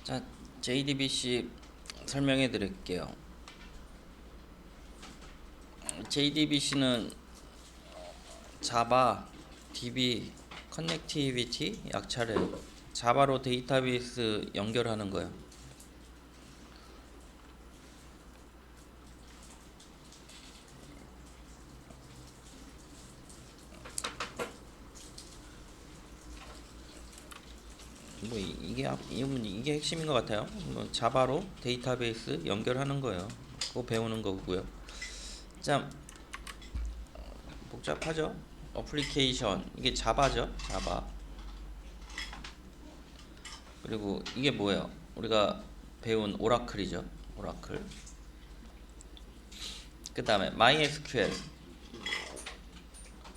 자, JDBC 설명해 드릴게요. JDBC는 자바, DB, 커넥티비티 약차례, 자바로 데이터베이스 연결하는 거예요. 뭐 이게 핵심인 것 같아요. 뭐 자바로 데이터베이스 연결하는 거예요. 그거 배우는 거고요. 자, 복잡하죠? 어플리케이션 이게 자바죠, 자바. 그리고 이게 뭐예요? 우리가 배운 오라클이죠, 오라클. 그 다음에 MySQL.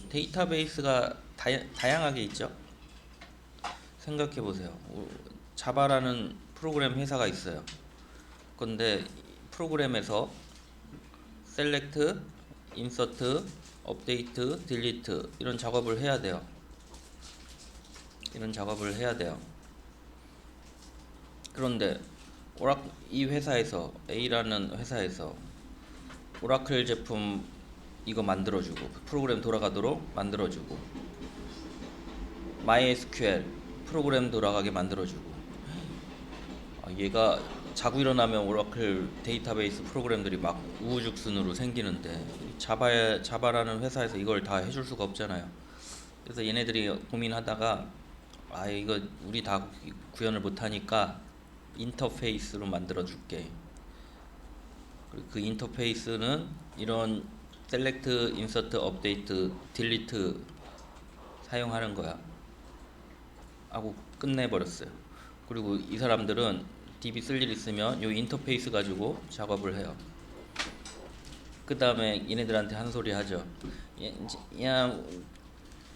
데이터베이스가 다양하게 있죠. 생각해 보세요. 자바라는 프로그램 회사가 있어요. 근데 프로그램에서 셀렉트, 인서트, 업데이트, 딜리트 이런 작업을 해야 돼요. 그런데 이 회사에서, A라는 회사에서 오라클 제품 이거 만들어주고, 프로그램 돌아가도록 만들어주고, MySQL 프로그램 돌아가게 만들어주고, 얘가 자고 일어나면 오라클 데이터베이스 프로그램들이 막 우후죽순으로 생기는데, 자바라는 회사에서 이걸 다 해줄 수가 없잖아요. 그래서 얘네들이 고민하다가, 이거 우리 다 구현을 못하니까 인터페이스로 만들어줄게. 그 인터페이스는 이런 셀렉트, 인서트, 업데이트, 딜리트 사용하는 거야 하고 끝내버렸어요. 그리고 이 사람들은 DB 쓸 일 있으면 이 인터페이스 가지고 작업을 해요. 그 다음에 얘네들한테 한 소리 하죠. 야,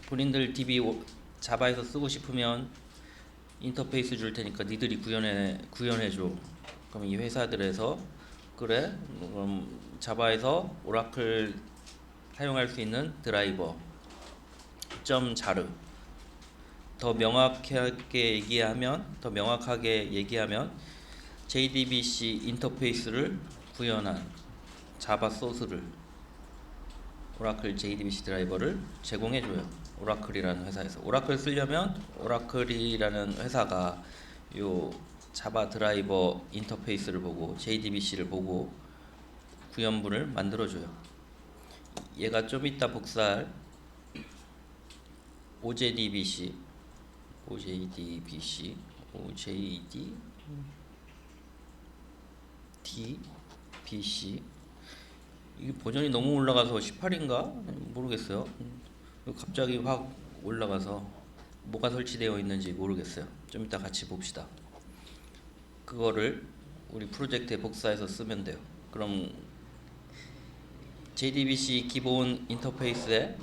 본인들 DB 자바에서 쓰고 싶으면 인터페이스 줄 테니까 니들이 구현해줘. 그럼 이 회사들에서, 그래, 그럼 자바에서 오라클 사용할 수 있는 드라이버 .자르, 더 명확하게 얘기하면 JDBC 인터페이스를 구현한 자바 소스를, 오라클 JDBC 드라이버를 제공해줘요. 오라클이라는 회사에서. 오라클 쓰려면 오라클이라는 회사가 요 자바 드라이버 인터페이스를 보고 JDBC를 보고 구현물을 만들어줘요. 얘가 좀 이따 복사할 OJDBC 이게 버전이 너무 올라가서 18인가 모르겠어요. 갑자기 확 올라가서 뭐가 설치되어 있는지 모르겠어요. 좀 이따 같이 봅시다. 그거를 우리 프로젝트에 복사해서 쓰면 돼요. 그럼 JDBC 기본 인터페이스에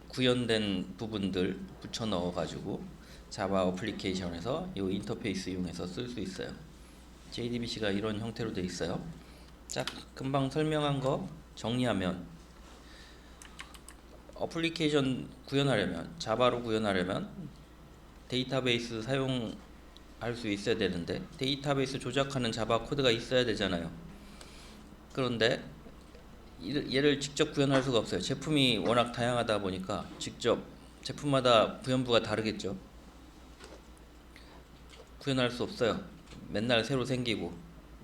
구현된 부분들 붙여 넣어 가지고 자바 어플리케이션에서 이 인터페이스 이용해서 쓸 수 있어요. JDBC가 이런 형태로 되어 있어요. 자, 금방 설명한 거 정리하면, 어플리케이션 구현하려면, 자바로 구현하려면 데이터베이스 사용할 수 있어야 되는데, 데이터베이스 조작하는 자바 코드가 있어야 되잖아요. 그런데 얘를 직접 구현할 수가 없어요. 제품이 워낙 다양하다 보니까 직접 제품마다 구현부가 다르겠죠. 구현할 수 없어요. 맨날 새로 생기고.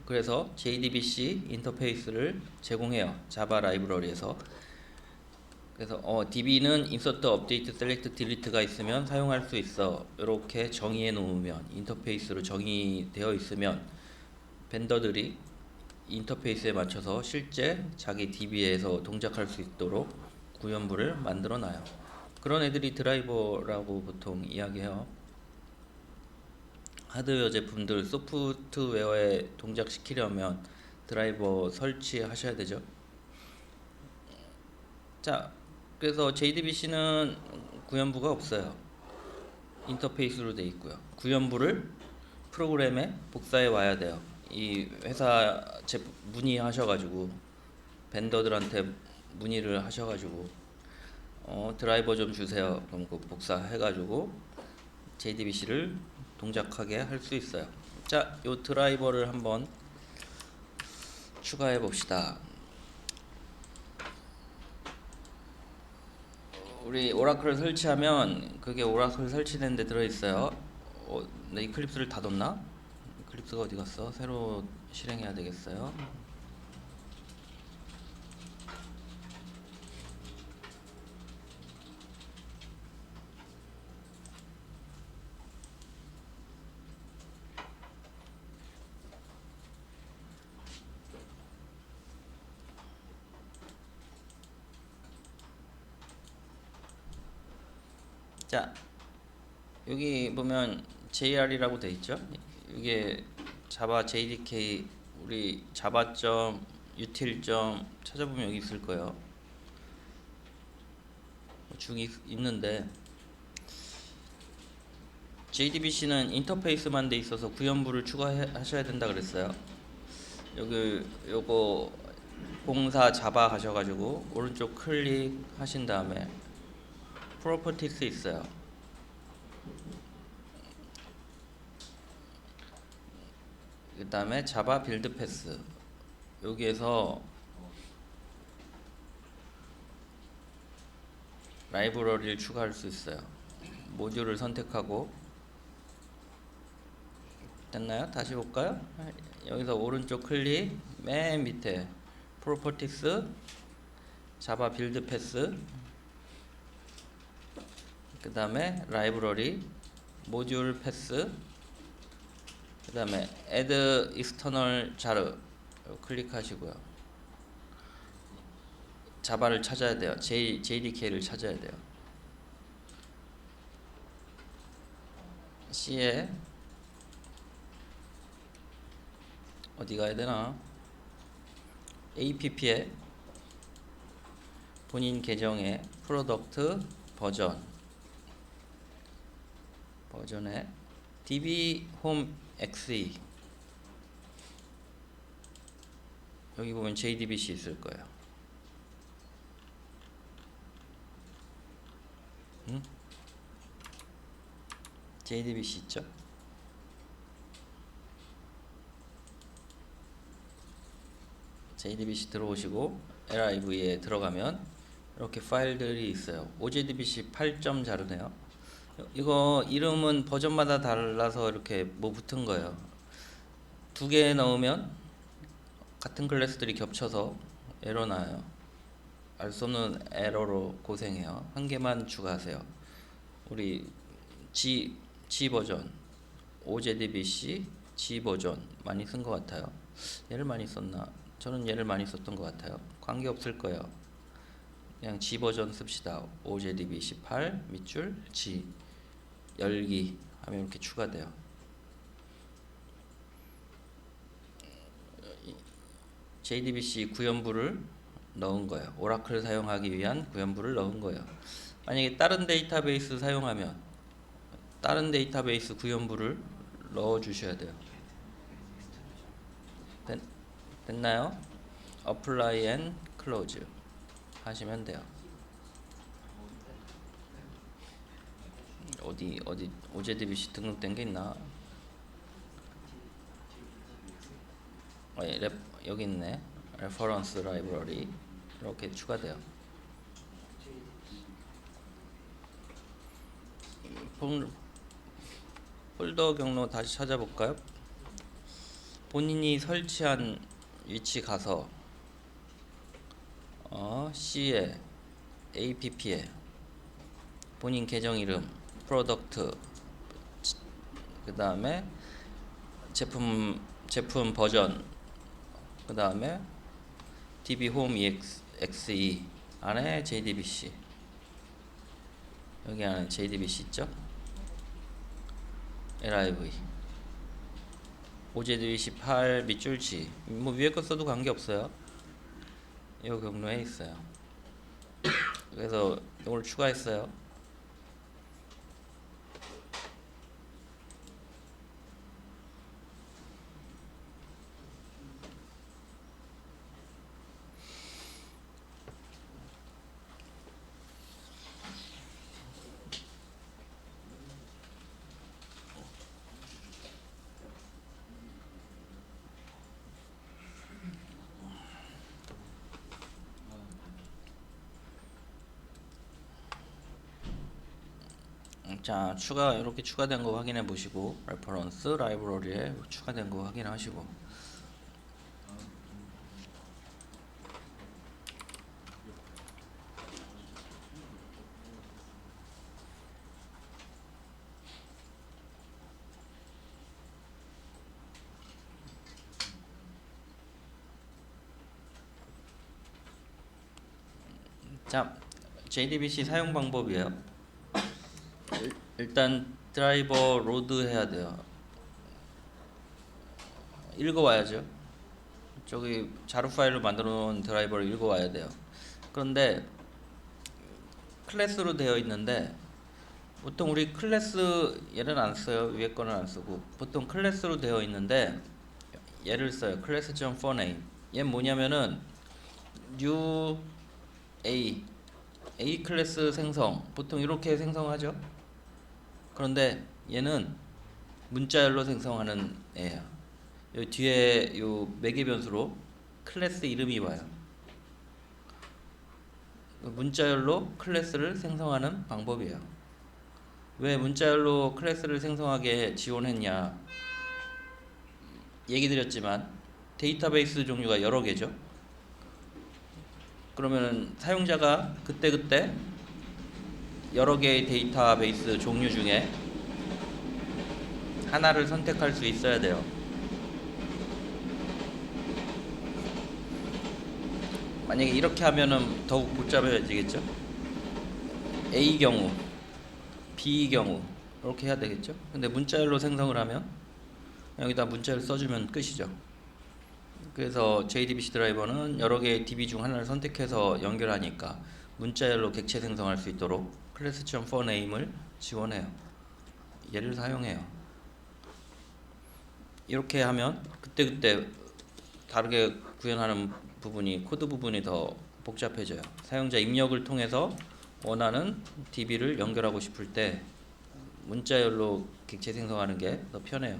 그래서 JDBC 인터페이스를 제공해요. 자바 라이브러리에서. 그래서 DB는 인서트, 업데이트, 셀렉트, 딜리트가 있으면 사용할 수 있어. 이렇게 정의해 놓으면, 인터페이스로 정의되어 있으면 벤더들이 인터페이스에 맞춰서 실제 자기 DB에서 동작할 수 있도록 구현부를 만들어 놔요. 그런 애들이 드라이버라고 보통 이야기해요. 하드웨어 제품들 소프트웨어에 동작시키려면 드라이버 설치하셔야 되죠. 자, 그래서 JDBC는 구현부가 없어요. 인터페이스로 되어 있고요. 구현부를 프로그램에 복사해 와야 돼요. 이 회사 문의하셔가지고, 벤더들한테 문의를 하셔가지고 드라이버 좀 주세요. 그럼 그 복사해가지고 JDBC를 동작하게 할 수 있어요. 자, 요 드라이버를 한번 추가해 봅시다. 우리 오라클을 설치하면 그게 오라클 설치된 데 들어 있어요. 내 이클립스를 닫았나? 이클립스가 어디 갔어? 새로 실행해야 되겠어요. 자, 여기 보면 JR이라고 돼 있죠. 이게 자바 JDK 우리 자바점 util.점 찾아보면 여기 있을 거예요. 쭉 있는데 JDBC는 인터페이스만 돼 있어서 구현부를 추가하셔야 된다 그랬어요. 여기 요거 공사 자바 가셔가지고 오른쪽 클릭하신 다음에 프로퍼티스 있어요. 그 다음에 자바 빌드 패스 여기에서 라이브러리를 추가할 수 있어요. 모듈을 선택하고 됐나요? 다시 볼까요? 여기서 오른쪽 클릭 맨 밑에 프로퍼티스 자바 빌드 패스 그 다음에 라이브러리 모듈 패스 그 다음에 add external jar 클릭하시고요. 자바를 찾아야 돼요. JDK를 찾아야 돼요. C에 어디 가야 되나? APP에 본인 계정에 프로덕트 버전에 DB 홈 XE 여기 보면 JDBC 있을 거예요. JDBC 있죠? JDBC 들어오시고 LIV에 들어가면 이렇게 파일들이 있어요. OJDBC 8점 자료네요. 이거 이름은 버전마다 달라서 이렇게 뭐 붙은 거예요. 두 개 넣으면 같은 클래스들이 겹쳐서 에러 나요. 알 수 없는 에러로 고생해요. 한 개만 추가하세요. 우리 G 버전, OJDBC G 버전 많이 쓴 것 같아요. 얘를 많이 썼나? 저는 얘를 많이 썼던 것 같아요. 관계 없을 거예요. 그냥 G 버전 씁시다. OJDBC 8 밑줄 G 열기 하면 이렇게 추가돼요. JDBC 구현부를 넣은 거예요. 오라클을 사용하기 위한 구현부를 넣은 거예요. 만약에 다른 데이터베이스 사용하면 다른 데이터베이스 구현부를 넣어 주셔야 돼요. 됐나요? Apply and Close 하시면 돼요. 어디 OJDBC 등록된 게 있나? 여기 있네. Reference Library 이렇게 추가돼요. 폴더 경로 다시 찾아볼까요? 본인이 설치한 위치 가서 C에 APP에 본인 계정 이름 프로덕트 그 다음에 제품 버전 그 다음에 DB 홈 EXE 안에 JDBC 여기 안에 JDBC 있죠? LIV OJDBC 8 밑줄 G 뭐 위에 거 써도 관계없어요. 이 경로에 있어요. 그래서 이걸 추가했어요. 자, 이렇게 추가된 거 확인해 보시고 레퍼런스 라이브러리에 추가된 거 확인하시고. 자, JDBC 사용 방법이에요. 일단 드라이버 로드 해야 돼요. 읽어와야죠. 저기 자루 파일로 만들어 놓은 드라이버를 읽어와야 돼요. 그런데 클래스로 되어 있는데 보통 우리 클래스 얘는 안 써요. 위에 거는 안 쓰고 보통 클래스로 되어 있는데 얘를 써요. class.forName. 얘는 뭐냐면은 new A 클래스 생성 보통 이렇게 생성하죠. 그런데 얘는 문자열로 생성하는 애예요. 요 뒤에 요 매개 변수로 클래스 이름이 와요. 문자열로 클래스를 생성하는 방법이에요. 왜 문자열로 클래스를 생성하게 지원했냐? 얘기 드렸지만 데이터베이스 종류가 여러 개죠. 그러면 사용자가 그때그때 여러 개의 데이터베이스 종류 중에 하나를 선택할 수 있어야 돼요. 만약에 이렇게 하면은 더욱 복잡해지겠죠. A 경우, B 경우 이렇게 해야 되겠죠. 근데 문자열로 생성을 하면 여기다 문자열 써주면 끝이죠. 그래서 JDBC 드라이버는 여러 개의 DB 중 하나를 선택해서 연결하니까 문자열로 객체 생성할 수 있도록 class.forName을 지원해요. 얘를 사용해요. 이렇게 하면 그때그때 다르게 구현하는 부분이 코드 부분이 더 복잡해져요. 사용자 입력을 통해서 원하는 DB를 연결하고 싶을 때 문자열로 객체 생성하는 게 더 편해요.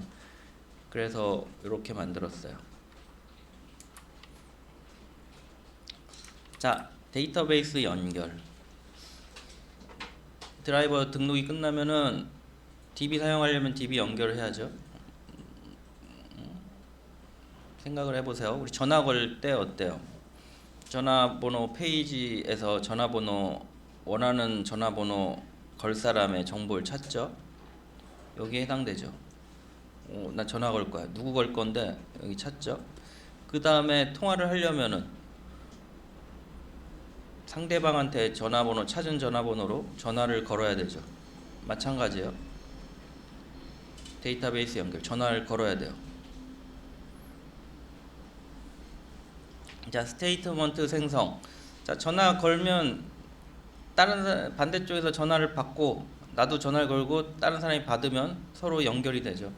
그래서 이렇게 만들었어요. 자, 데이터베이스 연결. 드라이버 등록이 끝나면은 DB 사용하려면 DB 연결을 해야죠. 생각을 해보세요. 우리 전화 걸 때 어때요? 전화번호 페이지에서 전화번호 원하는 전화번호 걸 사람의 정보를 찾죠. 여기에 해당되죠. 나 전화 걸 거야. 누구 걸 건데 여기 찾죠. 그 다음에 통화를 하려면은 상대방한테 전화번호 찾은 전화번호로 전화를 걸어야 되죠. 마찬가지예요. 데이터베이스 연결 전화를 걸어야 돼요. 자, 스테이트먼트 생성. 자, 전화 걸면 다른 반대쪽에서 전화를 받고 나도 전화를 걸고 다른 사람이 받으면 서로 연결이 되죠.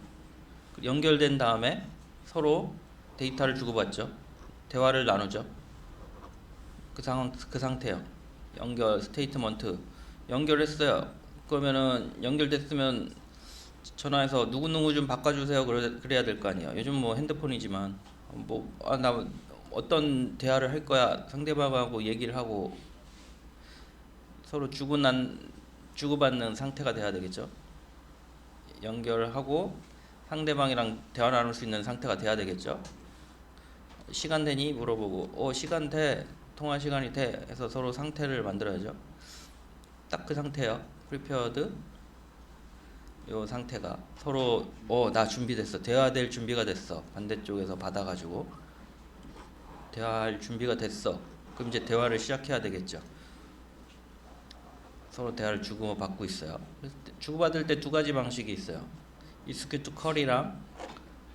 연결된 다음에 서로 데이터를 주고받죠. 대화를 나누죠. 그 상태요. 연결 스테이트먼트 연결했어요. 그러면은 연결됐으면 전화해서 누구누구 좀 바꿔주세요. 그래야 될 거 아니에요. 요즘 뭐 핸드폰이지만 나 어떤 대화를 할 거야. 상대방하고 얘기를 하고 서로 주고받는 상태가 돼야 되겠죠. 연결하고 상대방이랑 대화 나눌 수 있는 상태가 돼야 되겠죠. 시간 되니 물어보고 시간 돼. 통화 시간이 돼. 해서 서로 상태를 만들어야죠. 딱 그 상태요. prepared 요 상태가 서로 나 준비됐어. 대화될 준비가 됐어. 반대쪽에서 받아가지고 대화할 준비가 됐어. 그럼 이제 대화를 시작해야 되겠죠. 서로 대화를 주고받고 있어요. 주고받을 때 두 가지 방식이 있어요. execute call이랑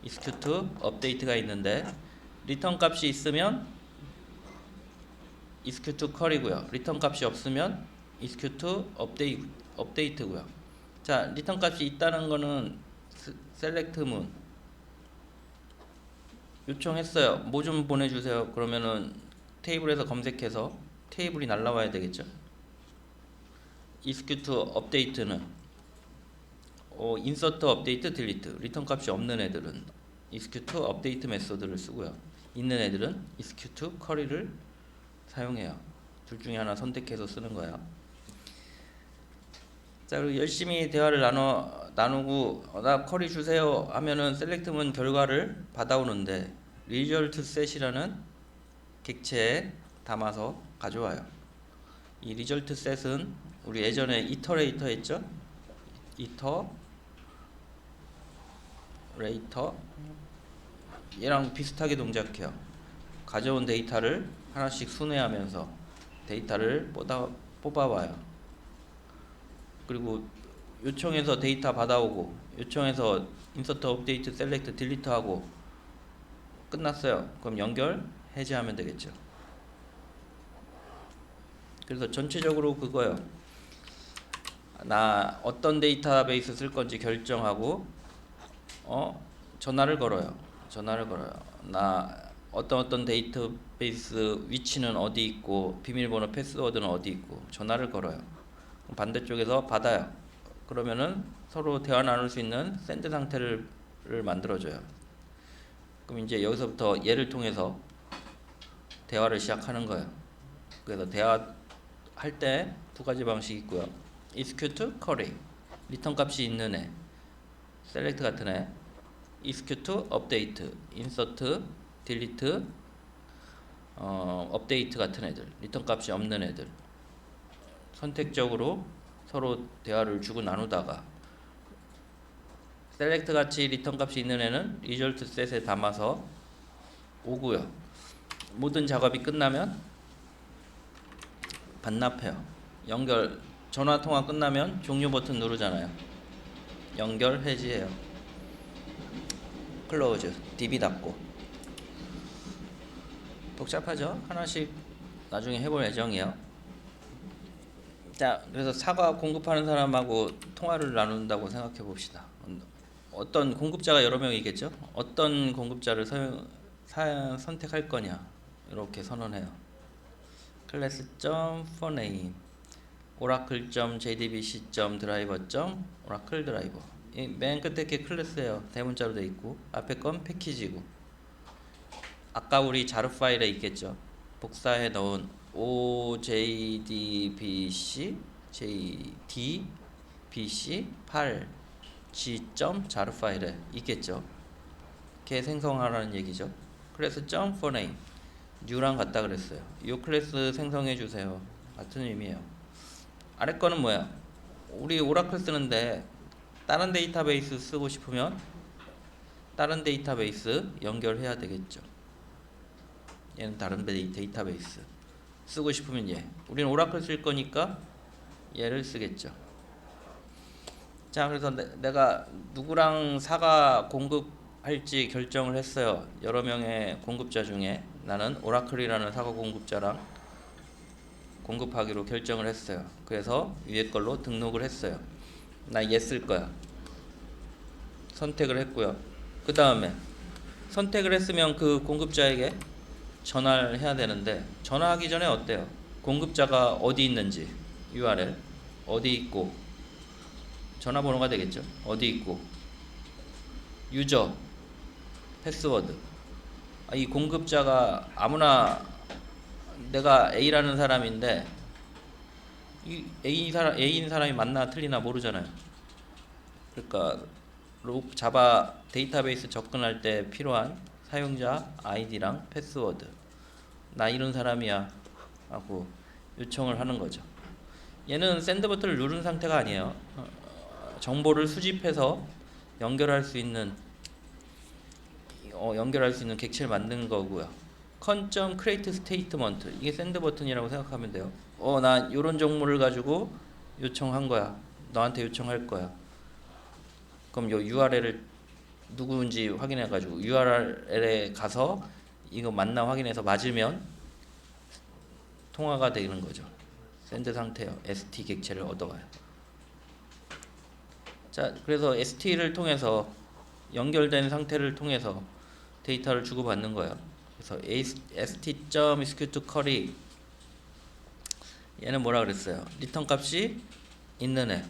execute update가 있는데 리턴 값이 있으면 execute call이고요. 리턴 값이 없으면 execute update고요. 자, 리턴 값이 있다는 거는 select moon 요청했어요. 뭐 좀 보내주세요. 그러면은 테이블에서 검색해서 테이블이 날라와야 되겠죠. execute update는 insert, update, delete 리턴 값이 없는 애들은 execute update 메소드를 쓰고요. 있는 애들은 execute query를 사용해요. 둘 중에 하나 선택해서 쓰는 거예요. 자, 그리고 열심히 대화를 나누고 나 쿼리 주세요 하면은 셀렉트문 결과를 받아오는데 리절트 셋이라는 객체에 담아서 가져와요. 이 리절트 셋은 우리 예전에 이터레이터 했죠? 이터레이터 얘랑 비슷하게 동작해요. 가져온 데이터를 하나씩 순회하면서 데이터를 뽑아와요. 그리고 요청해서 데이터 받아오고 요청해서 인서트, 업데이트, 셀렉트, 딜리트 하고 끝났어요. 그럼 연결, 해제하면 되겠죠. 그래서 전체적으로 그거요. 나 어떤 데이터베이스 쓸 건지 결정하고 전화를 걸어요. 나 어떤 데이터베이스 위치는 어디 있고 비밀번호 패스워드는 어디 있고 전화를 걸어요. 반대쪽에서 받아요. 그러면은 서로 대화 나눌 수 있는 샌드 상태를 만들어줘요. 그럼 이제 여기서부터 얘를 통해서 대화를 시작하는 거예요. 그래서 대화할 때 두 가지 방식이 있고요. execute, query, 리턴 값이 있는 애, select 같은 애, execute, update, insert, delete, update 같은 애들, 리턴 값이 없는 애들. 선택적으로 서로 대화를 주고 나누다가 select 같이 리턴 값이 있는 애는 result set에 담아서 오고요. 모든 작업이 끝나면 반납해요. 전화 통화 끝나면 종료 버튼 누르잖아요. 연결, 해지해요. 클로즈, DB 닫고. 복잡하죠? 하나씩 나중에 해볼 예정이에요. 자, 그래서 사과 공급하는 사람하고 통화를 나눈다고 생각해 봅시다. 어떤 공급자가 여러 명이겠죠? 어떤 공급자를 선택할 거냐 이렇게 선언해요. class.phoname oracle.jdbc.driver.oracle 드라이버. 맨 끝에 게 클래스예요. 대문자로 돼 있고 앞에 건 패키지고. 아까 우리 자르 파일에 있겠죠. 복사해 넣은 OJDBC JDBC 8 G.jar 파일에 있겠죠. 걔 생성하라는 얘기죠. class.phoname new랑 같다 그랬어요. 이 클래스 생성해 주세요. 같은 의미예요. 아래 거는 뭐야? 우리 오라클 쓰는데 다른 데이터베이스 쓰고 싶으면 다른 데이터베이스 연결해야 되겠죠. 얘는 다른 데이터베이스 쓰고 싶으면 얘. 우리는 오라클 쓸 거니까 얘를 쓰겠죠. 자, 그래서 내가 누구랑 사과 공급할지 결정을 했어요. 여러 명의 공급자 중에 나는 오라클이라는 사과 공급자랑 공급하기로 결정을 했어요. 그래서 위에 걸로 등록을 했어요. 나 얘 쓸 거야. 선택을 했고요. 그 다음에 선택을 했으면 그 공급자에게 전화를 해야 되는데 전화하기 전에 어때요? 공급자가 어디 있는지 URL 어디 있고 전화번호가 되겠죠. 어디 있고 유저 패스워드. 이 공급자가 아무나 내가 A라는 사람인데 이 A인 사람이 맞나 틀리나 모르잖아요. 그러니까 자바 데이터베이스 접근할 때 필요한 사용자 아이디랑 패스워드 나 이런 사람이야 하고 요청을 하는 거죠. 얘는 샌드 버튼을 누른 상태가 아니에요. 정보를 수집해서 연결할 수 있는 객체를 만든 거고요. con.create statement 이게 샌드 버튼이라고 생각하면 돼요. 나 이런 정보를 가지고 요청한 거야. 너한테 요청할 거야. 그럼 요 URL을 누구인지 확인해 가지고 URL에 가서 이거 맞나 확인해서 맞으면 통화가 되는 거죠. 샌드 상태요. ST 객체를 얻어가요. 자, 그래서 ST를 통해서 연결된 상태를 통해서 데이터를 주고받는 거예요. 그래서 st.execute query 얘는 뭐라 그랬어요? 리턴 값이 있는 애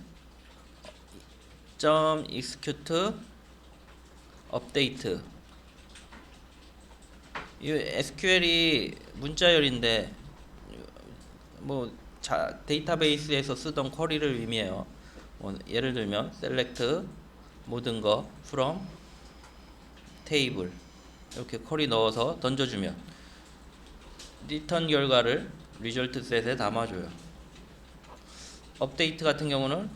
.execute update 이 SQL이 문자열인데 데이터베이스에서 쓰던 쿼리를 의미해요. 예를 들면 select 모든 거 from table 이렇게 쿼리 넣어서 던져주면 리턴 결과를 result set에 담아줘요. 업데이트 같은 경우는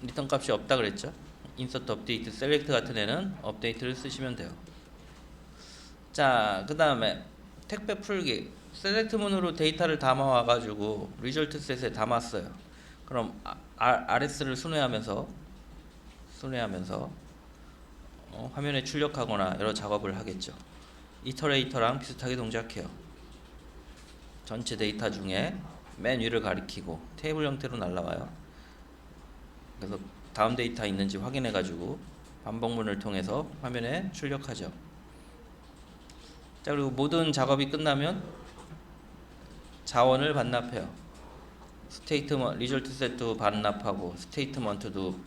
리턴 값이 없다 그랬죠. insert update select 같은 애는 업데이트를 쓰시면 돼요. 자, 그 다음에 택배 풀기 select 문으로 데이터를 담아와 가지고 result set에 담았어요. 그럼 RS를 순회하면서 화면에 출력하거나 여러 작업을 하겠죠. 이터레이터랑 비슷하게 동작해요. 전체 데이터 중에 맨 위를 가리키고 테이블 형태로 날라와요. 그래서 다음 데이터 있는지 확인해 가지고 반복문을 통해서 화면에 출력하죠. 자, 그리고 모든 작업이 끝나면 자원을 반납해요. 스테이트먼트, 리졸트 셋도 반납하고 스테이트먼트도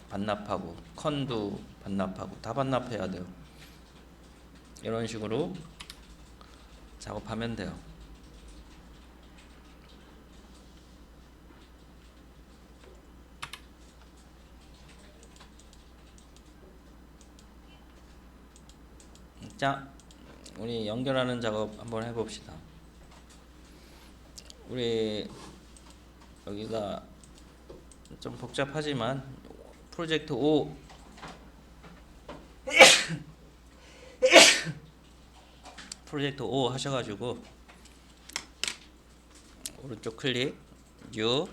반납하고 컨도 반납하고 다 반납해야 돼요. 이런 식으로 작업하면 돼요. 자, 우리 연결하는 작업 한번 해봅시다. 우리 여기가 좀 복잡하지만 프로젝트 5 프로젝트 5 하셔가지고 오른쪽 클릭 뉴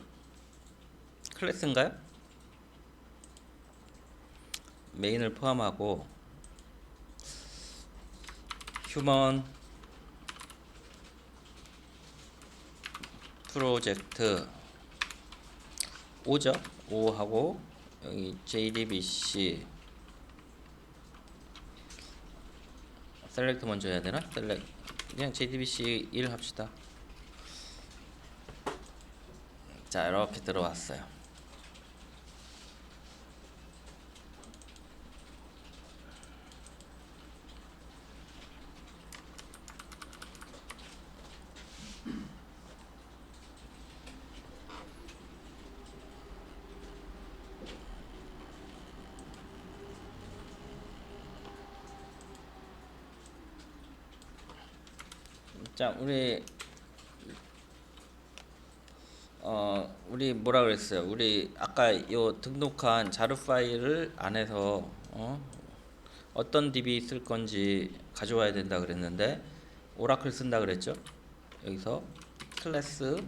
클래스인가요? 메인을 포함하고 휴먼 프로젝트 5죠. 5하고 여기 JDBC 셀렉트 먼저 해야 되나? 그냥 JDBC 1 합시다. 자, 이렇게 들어왔어요. 자, 우리 뭐라 그랬어요? 우리 아까 요 등록한 자료 파일을 안에서 어떤 DB 쓸 건지 가져와야 된다 그랬는데 오라클 쓴다 그랬죠? 여기서 클래스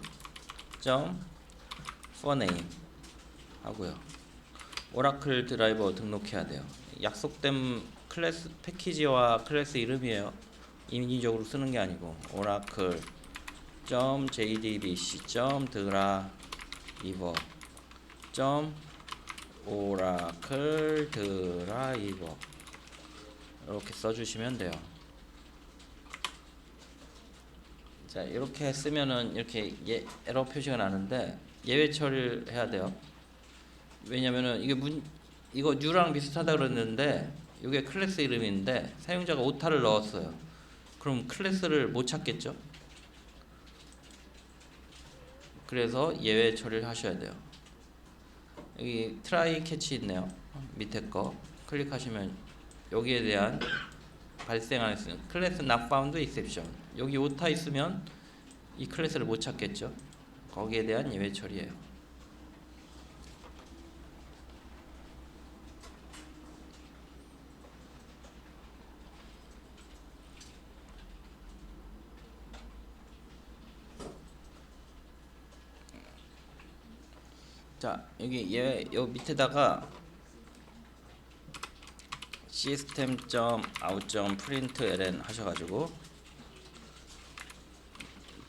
점 forName 하고요. 오라클 드라이버 등록해야 돼요. 약속된 클래스 패키지와 클래스 이름이에요. 인위적으로 쓰는 게 아니고 오라클 .jdbc .드라이버 .오라클 드라이버 이렇게 써주시면 돼요. 자, 이렇게 쓰면은 이렇게 에러 표시가 나는데 예외 처리를 해야 돼요. 왜냐면은 이거 뉴랑 비슷하다 그랬는데 이게 클래스 이름인데 사용자가 오타를 넣었어요. 그럼 클래스를 못 찾겠죠? 그래서 예외 처리를 하셔야 돼요. 여기 트라이 캐치 있네요. 밑에 거 클릭하시면 여기에 대한 발생할 수 있는 클래스 not found exception. 여기 오타 있으면 이 클래스를 못 찾겠죠. 거기에 대한 예외 처리예요. 자, 여기 요 밑에다가 system.out.println 하셔가지고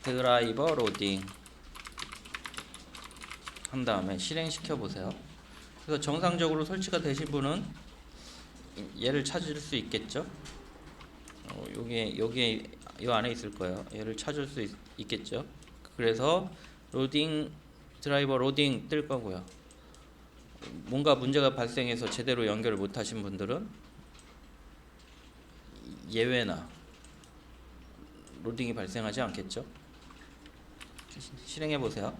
드라이버 로딩 한 다음에 실행시켜 보세요. 그래서 정상적으로 설치가 되신 분은 얘를 찾을 수 있겠죠. 여기에 이 안에 있을 거예요. 얘를 찾을 수 있겠죠. 그래서 로딩 드라이버 로딩 뜰 거고요. 뭔가 문제가 발생해서 제대로 연결을 못 하신 분들은 예외나 로딩이 발생하지 않겠죠. 실행해 보세요.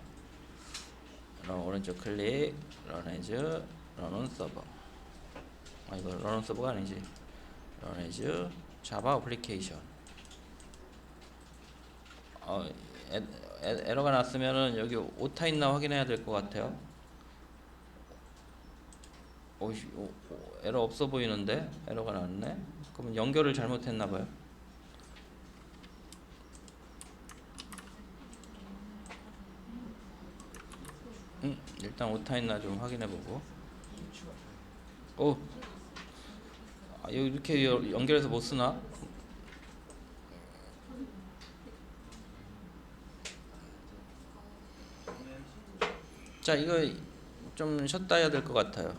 오른쪽 클릭, run as, run on server. 이거 run on server가 아니지. run as 자바 어플리케이션. 에러가 났으면은 여기 오타 있나 확인해야 될 것 같아요. 에러 없어 보이는데 에러가 났네. 그럼 연결을 잘못했나 봐요. 일단 오타 있나 좀 확인해 보고. 여기 이렇게 연결해서 못 쓰나? 자, 이거 좀 쉬었다 해야 될 것 같아요.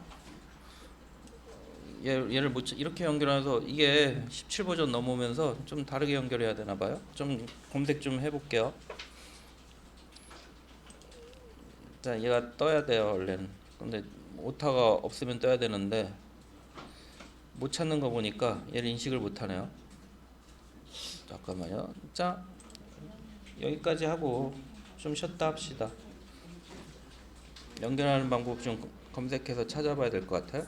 얘를 못 이렇게 연결해서 이게 17 버전 넘어오면서 좀 다르게 연결해야 되나 봐요. 좀 검색 좀 해볼게요. 자, 얘가 떠야 돼요 원래는. 근데 오타가 없으면 떠야 되는데 못 찾는 거 보니까 얘를 인식을 못 하네요. 잠깐만요. 자, 여기까지 하고 좀 쉬었다 합시다. 연결하는 방법 좀 검색해서 찾아봐야 될 것 같아요.